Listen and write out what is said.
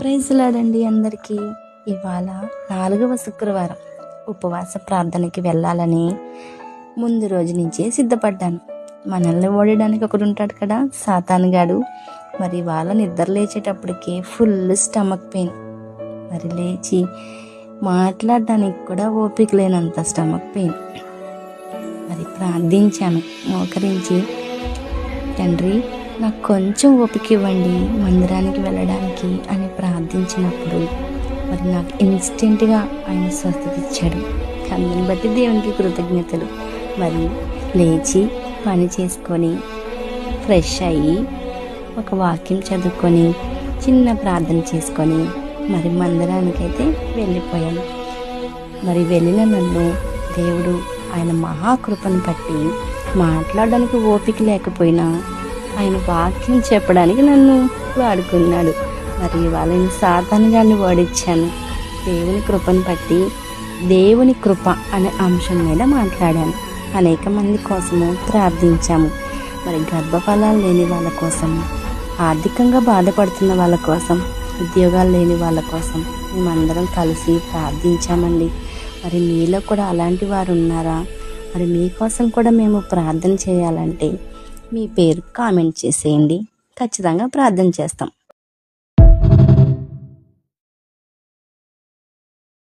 Praise lord అందరికీ. ఇవాళ 4వ శుక్రవారం ఉపవాస ప్రార్థనకి వెళ్ళాలని ముందు రోజు నుంచే సిద్ధపడ్డాను. మనల్ని ఓడడానికి ఒకడు ఉంటాడు కదా, సాతానుగాడు. మరి ఇవాళ నిద్ర లేచేటప్పటికి ఫుల్ స్టమక్ పెయిన్. మరి లేచి మాట్లాడడానికి కూడా ఓపిక లేనంత స్టమక్ పెయిన్. మరి ప్రార్థించాను మోకరించి, తండ్రి నాకు కొంచెం ఓపిక ఇవ్వండి మందిరానికి వెళ్ళడానికి అని ప్రార్థించినప్పుడు మరి నాకు ఇన్స్టెంట్గా ఆయన స్వస్థత ఇచ్చాడు. అందుని బట్టి దేవునికి కృతజ్ఞతలు. మరి లేచి పని చేసుకొని ఫ్రెష్ అయ్యి ఒక వాక్యం చదువుకొని చిన్న ప్రార్థన చేసుకొని మరి మందిరానికైతే వెళ్ళిపోయాను. మరి వెళ్ళిన నన్ను దేవుడు ఆయన మహాకృపను బట్టి మాట్లాడడానికి ఓపిక లేకపోయినా ఆయన వాక్యం చెప్పడానికి నన్ను వాడుకున్నాడు. మరి వాళ్ళని సాతానుగాన్ని ఓడించాను. దేవుని కృపను బట్టి దేవుని కృప అనే అంశం మీద మాట్లాడాను. అనేక మంది కోసము ప్రార్థించాము. మరి గర్భఫలాలు లేని వాళ్ళ కోసం, ఆర్థికంగా బాధపడుతున్న వాళ్ళ కోసం, ఉద్యోగాలు లేని వాళ్ళ కోసం మేమందరం కలిసి ప్రార్థించామండి. మరి మీలో కూడా అలాంటి వారు ఉన్నారా? మరి మీకోసం కూడా మేము ప్రార్థన చేయాలంటే మీ పేరు కామెంట్ చేసేయండి. ఖచ్చితంగా ప్రార్థన చేస్తాం.